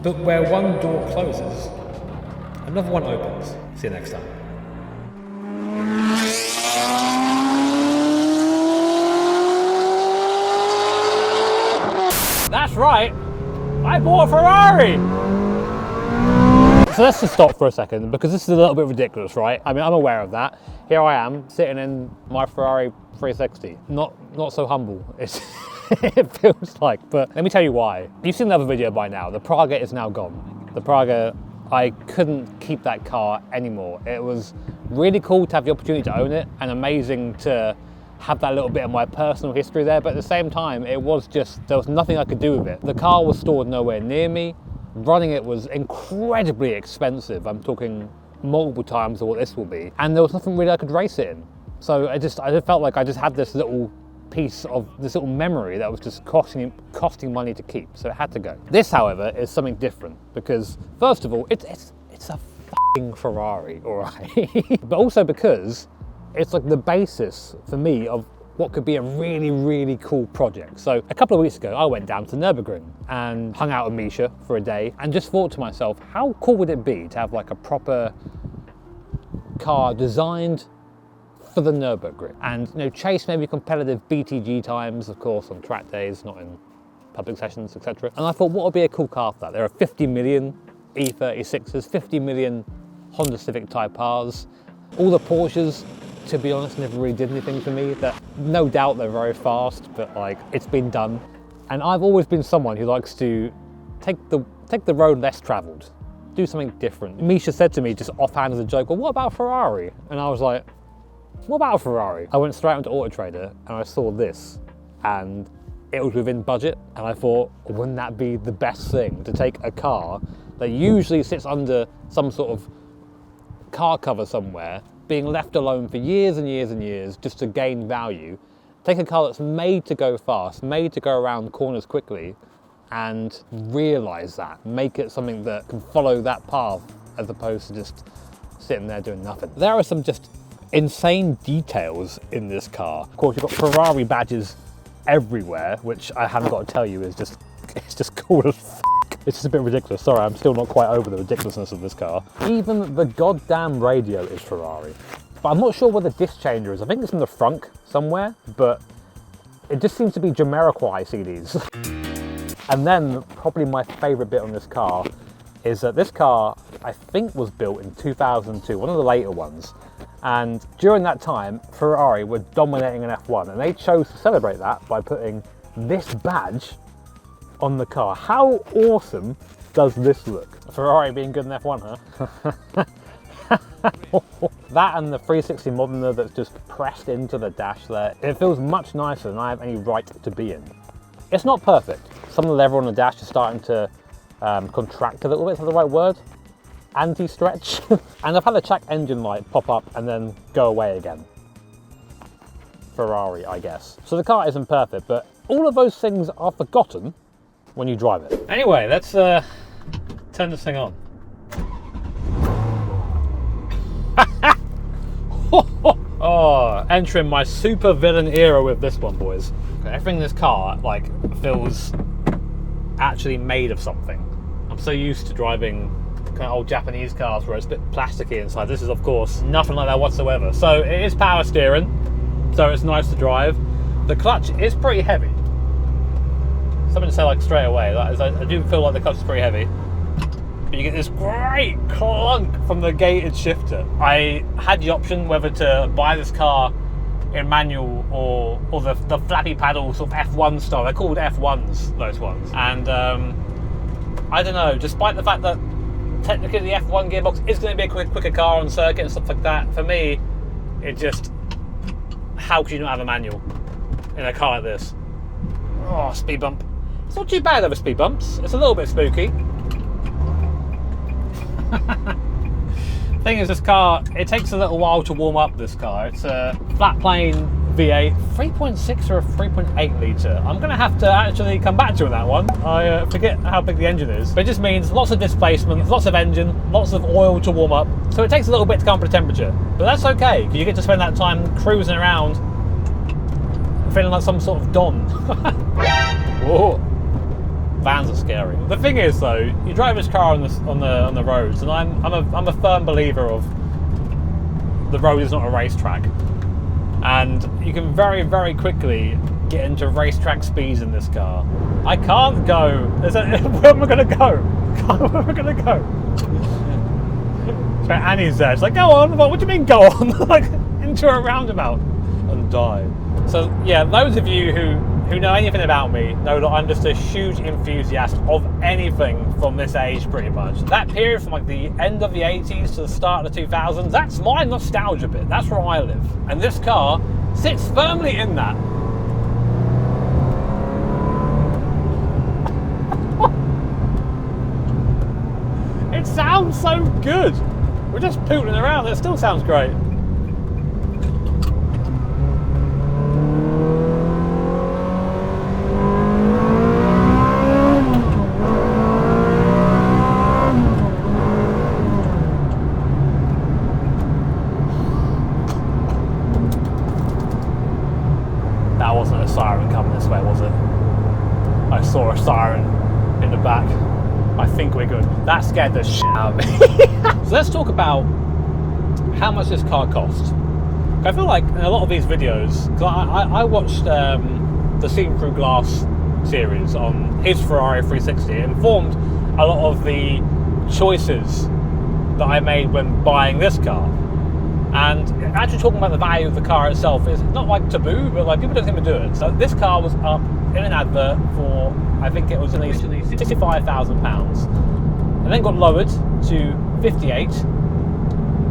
But where one door closes, another one opens. See you next time. That's right, I bought a Ferrari! So let's just stop for a second, because this is a little bit ridiculous, right? I mean, I'm aware of that. Here I am, sitting in my Ferrari 360. Not so humble, it feels like, but let me tell you why. You've seen the other video by now. The Praga is now gone. The Praga, I couldn't keep that car anymore. It was really cool to have the opportunity to own it, and amazing to have that little bit of my personal history there, but at the same time, it was just, there was nothing I could do with it. The car was stored nowhere near me. Running it was incredibly expensive. I'm talking multiple times of what this will be. And there was nothing really I could race it in. So I just felt like I just had this little piece of this little memory that was just costing money to keep. So it had to go. This, however, is something different because first of all, it's a fucking Ferrari, all right? But also because it's like the basis for me of what could be a really, really cool project. So a couple of weeks ago, I went down to Nurburgring and hung out with Misha for a day and just thought to myself, how cool would it be to have like a proper car designed for the Nurburgring and, you know, chase maybe competitive BTG times, of course, on track days, not in public sessions, etc. And I thought, what would be a cool car for that? There are 50 million E36s, 50 million Honda Civic Type Rs, all the Porsches, to be honest, never really did anything for me. That no doubt they're very fast, but like it's been done. And I've always been someone who likes to take the road less travelled, do something different. Misha said to me just offhand as a joke, well, what about Ferrari? And I was like, what about a Ferrari? I went straight onto Auto Trader and I saw this and it was within budget. And I thought, wouldn't that be the best thing to take a car that usually sits under some sort of car cover somewhere, being left alone for years and years and years just to gain value, take a car that's made to go fast, made to go around corners quickly, and realise that, make it something that can follow that path as opposed to just sitting there doing nothing. There are some just insane details in this car. Of course, you've got Ferrari badges everywhere, which I haven't got to tell you is just, it's just cool as f***. It's just a bit ridiculous. Sorry, I'm still not quite over the ridiculousness of this car. Even the goddamn radio is Ferrari. But I'm not sure where the disc changer is. I think it's in the front somewhere, but it just seems to be Jamiroquai CDs. And then probably my favorite bit on this car is that this car, I think, was built in 2002, one of the later ones. And during that time, Ferrari were dominating in F1, and they chose to celebrate that by putting this badge on the car. How awesome does this look? Ferrari being good in F1, huh? That and the 360 Modena that's just pressed into the dash there, it feels much nicer than I have any right to be in. It's not perfect. Some of the leather on the dash is starting to contract a little bit, is that the right word? Anti-stretch. And I've had the check engine light pop up and then go away again. Ferrari, I guess. So the car isn't perfect, but all of those things are forgotten when you drive it. Anyway, let's turn this thing on. Oh, entering my super villain era with this one, boys. Everything in this car like feels actually made of something. I'm so used to driving kind of old Japanese cars where it's a bit plasticky inside. This is, of course, nothing like that whatsoever. So it is power steering, so it's nice to drive. The clutch is pretty heavy. Something to say like straight away. That is, I do feel like the clutch is pretty heavy. But you get this great clunk from the gated shifter. I had the option whether to buy this car in manual or the flappy paddle sort of F1 style. They're called F1s, those ones. And I don't know, despite the fact that technically the F1 gearbox is going to be a quicker car on circuit and stuff like that, for me, it just, how could you not have a manual in a car like this? Oh, speed bump. It's not too bad over speed bumps. It's a little bit spooky. Thing is, this car, it takes a little while to warm up this car. It's a flat plane V8, 3.6 or a 3.8 litre. I'm going to have to actually come back to that one. I forget how big the engine is. But it just means lots of displacement, lots of engine, lots of oil to warm up. So it takes a little bit to come up to temperature. But that's okay, because you get to spend that time cruising around feeling like some sort of Don. Whoa. Vans are scary. The thing is, though, you drive this car on the roads, and I'm a firm believer of the road is not a racetrack, and you can very, very quickly get into racetrack speeds in this car. I can't go. Where am I going to go? Where am I going to go? So Annie's there. She's like, go on. What do you mean, go on? Like, into a roundabout and die. So yeah, those of you who know anything about me know that I'm just a huge enthusiast of anything from this age, pretty much. That period from like the end of the 80s to the start of the 2000s, that's my nostalgia bit. That's where I live. And this car sits firmly in that. It sounds so good. We're just pootling around. It still sounds great. That wasn't a siren coming this way, was it? I saw a siren in the back. I think we're good. That scared the shit out of me. So let's talk about how much this car cost. I feel like in a lot of these videos, because I watched the Seen Through Glass series on his Ferrari 360. It informed a lot of the choices that I made when buying this car. And actually talking about the value of the car itself is not like taboo, but like people don't seem to do it. So this car was up in an advert for, I think it was initially £65,000, and then got lowered to 58,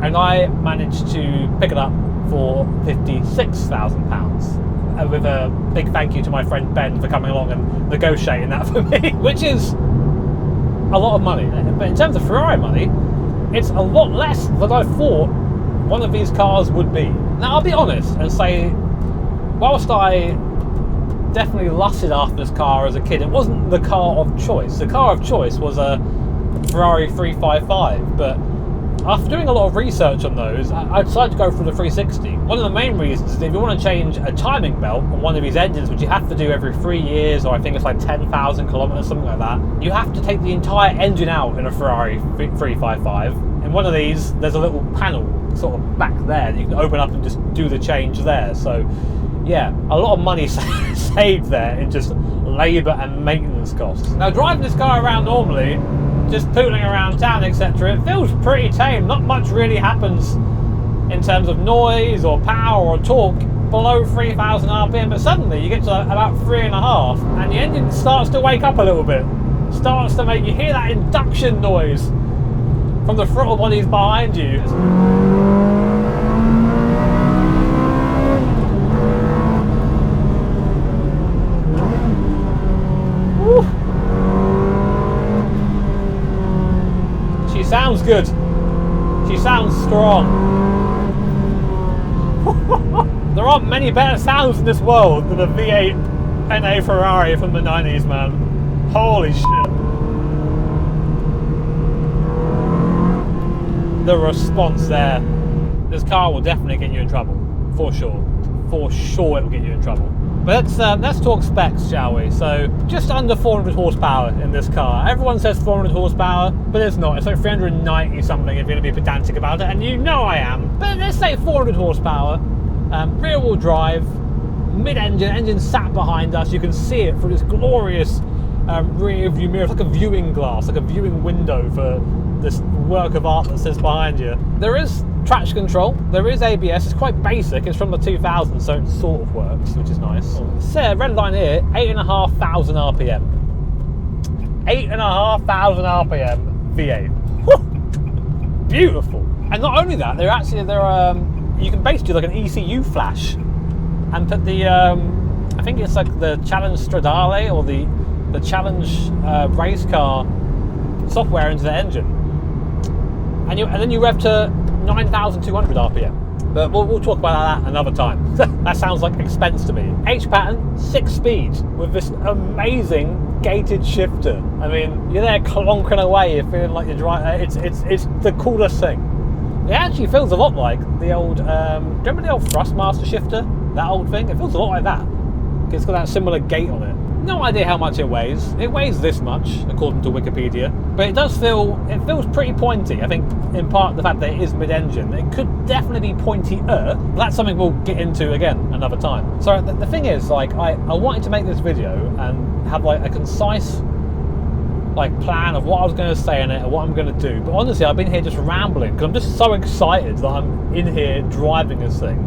and I managed to pick it up for £56,000. With a big thank you to my friend Ben for coming along and negotiating that for me, which is a lot of money. But in terms of Ferrari money, it's a lot less than I thought one of these cars would be. Now I'll be honest and say, whilst I definitely lusted after this car as a kid, it wasn't the car of choice. The car of choice was a Ferrari 355, but after doing a lot of research on those, I decided to go for the 360. One of the main reasons is that if you want to change a timing belt on one of these engines, which you have to do every 3 years, or I think it's like 10,000 kilometers, something like that, you have to take the entire engine out in a Ferrari 355. In one of these, there's a little panel sort of back there that you can open up and just do the change there. So yeah, a lot of money saved there in just labour and maintenance costs. Now driving this car around normally, just pootling around town, etc., it feels pretty tame. Not much really happens in terms of noise or power or torque below 3,000 RPM, but suddenly you get to about 3.5 and the engine starts to wake up a little bit. Starts to make you hear that induction noise from the throttle bodies behind you. Woo. She sounds good. She sounds strong. There aren't many better sounds in this world than a V8 NA Ferrari from the 90s, man. Holy shit. The response there. This car will definitely get you in trouble, for sure. For sure it will get you in trouble. But let's talk specs, shall we? So, just under 400 horsepower in this car. Everyone says 400 horsepower, but it's not. It's like 390 something if you're going to be pedantic about it, and you know I am. But let's say 400 horsepower, rear wheel drive, mid-engine, engine sat behind us. You can see it through this glorious rear view mirror. It's like a viewing glass, like a viewing window for this work of art that sits behind you. There is traction control, there is ABS, it's quite basic, it's from the 2000s, so it sort of works, which is nice. So, red line here, 8,500 RPM. 8,500 RPM V8. Whew. Beautiful. And not only that, you can basically do like an ECU flash and put the, I think it's like the Challenge Stradale or the Challenge race car software into the engine. And then you rev to 9,200 RPM. But we'll talk about that another time. That sounds like expense to me. H-pattern, 6-speed with this amazing gated shifter. I mean, you're there clonking away, you're feeling like you're driving. It's the coolest thing. It actually feels a lot like the old, do you remember the old Thrustmaster shifter? That old thing? It feels a lot like that. It's got that similar gate on it. No idea how much it weighs. It weighs this much, according to Wikipedia, but it feels pretty pointy. I think in part the fact that it is mid-engine, it could definitely be pointier. That's something we'll get into again another time. So the thing is, like, I wanted to make this video and have like a concise like plan of what I was going to say in it and what I'm going to do. But honestly, I've been here just rambling because I'm just so excited that I'm in here driving this thing.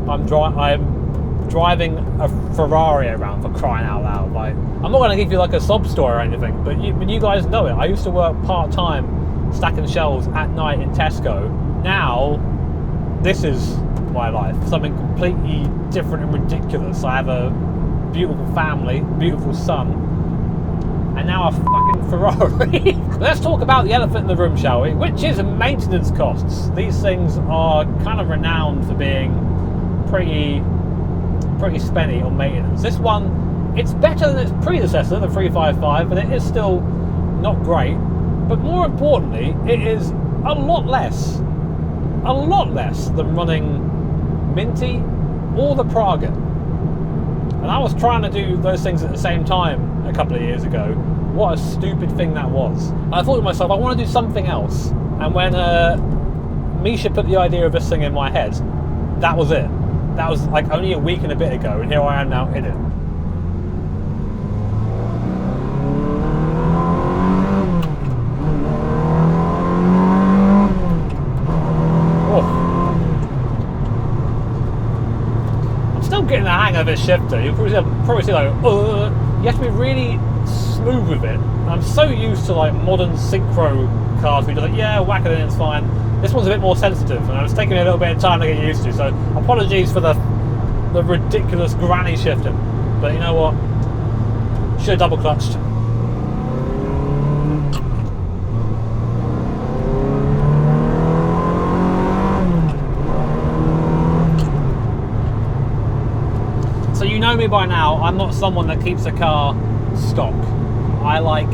I'm driving a Ferrari around, for crying out loud. Like, I'm not going to give you like a sob story or anything, but you guys know it. I used to work part-time stacking shelves at night in Tesco. Now, this is my life. Something completely different and ridiculous. I have a beautiful family, beautiful son, and now a fucking Ferrari. Let's talk about the elephant in the room, shall we? Which is maintenance costs. These things are kind of renowned for being pretty spenny on maintenance. This one, it's better than its predecessor, the 355, but it is still not great. But more importantly, it is a lot less than running Minty or the Praga. And I was trying to do those things at the same time a couple of years ago. What a stupid thing that was. And I thought to myself, I want to do something else. And when Misha put the idea of this thing in my head, that was it. That was like only a week and a bit ago, and here I am now in it. Oh. I'm still getting the hang of this shifter. You'll probably see like, you have to be really smooth with it. I'm so used to like modern synchro cars, where you're like, yeah, whack it in, it's fine. This one's a bit more sensitive, and it's taking me a little bit of time to get used to, so apologies for the ridiculous granny shifting. But you know what? Should have double clutched. So you know me by now, I'm not someone that keeps a car stock. I like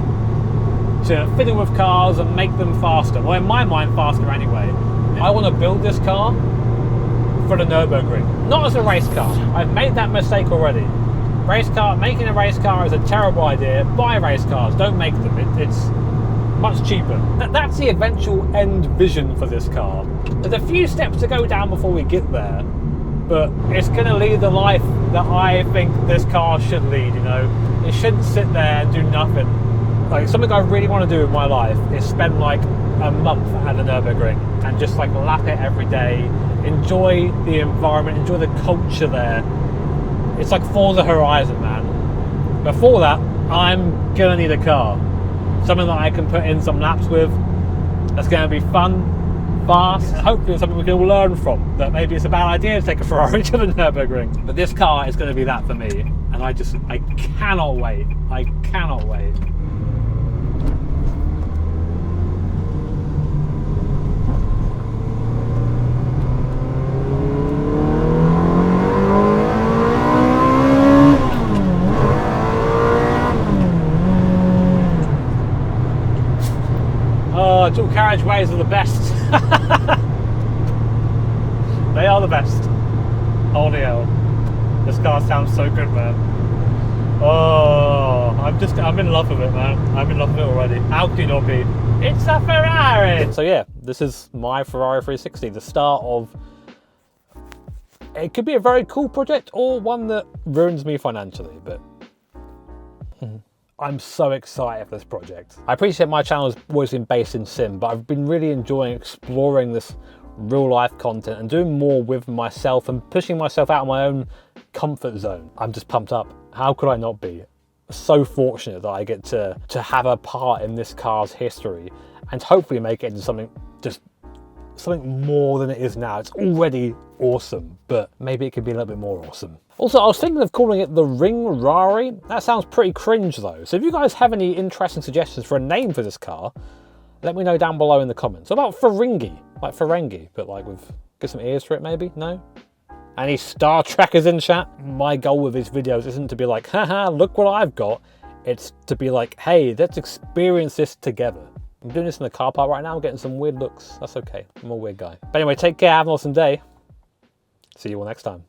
to fiddle with cars and make them faster. Well, in my mind, faster anyway. I want to build this car for the Nurburgring, not as a race car. I've made that mistake already. Making a race car is a terrible idea. Buy race cars, don't make them. It's much cheaper. That's the eventual end vision for this car. There's a few steps to go down before we get there, but it's going to lead the life that I think this car should lead, you know. It shouldn't sit there and do nothing. Like, something I really want to do in my life is spend like a month at the Nurburgring and just like lap it every day, enjoy the environment, enjoy the culture there. It's like Forza Horizon, man. Before that, I'm gonna need a car, something that I can put in some laps with, that's gonna be fun, fast, and hopefully something we can all learn from. That maybe it's a bad idea to take a Ferrari to the Nurburgring, but this car is gonna be that for me, and I cannot wait. I cannot wait. Dual carriageways are the best. They are the best. Holy hell. This car sounds so good, man. Oh, I'm in love with it, man. I'm in love with it already. How can you not be? It's a Ferrari! So yeah, this is my Ferrari 360, the start of... It could be a very cool project or one that ruins me financially, but... I'm so excited for this project. I appreciate my channel has always been based in sim, but I've been really enjoying exploring this real life content and doing more with myself and pushing myself out of my own comfort zone. I'm just pumped up. How could I not be? So fortunate that I get to have a part in this car's history and hopefully make it into something more than it is now. It's already awesome, but maybe it could be a little bit more awesome. Also, I was thinking of calling it the Ring-Rari. That sounds pretty cringe though. So if you guys have any interesting suggestions for a name for this car, let me know down below in the comments. What about Ferengi? Like Ferengi, but like with, get some ears for it maybe? No? Any Star Trekkers in chat? My goal with these videos isn't to be like, haha, look what I've got. It's to be like, hey, let's experience this together. I'm doing this in the car park right now. I'm getting some weird looks. That's okay. I'm a weird guy. But anyway, take care. Have an awesome day. See you all next time.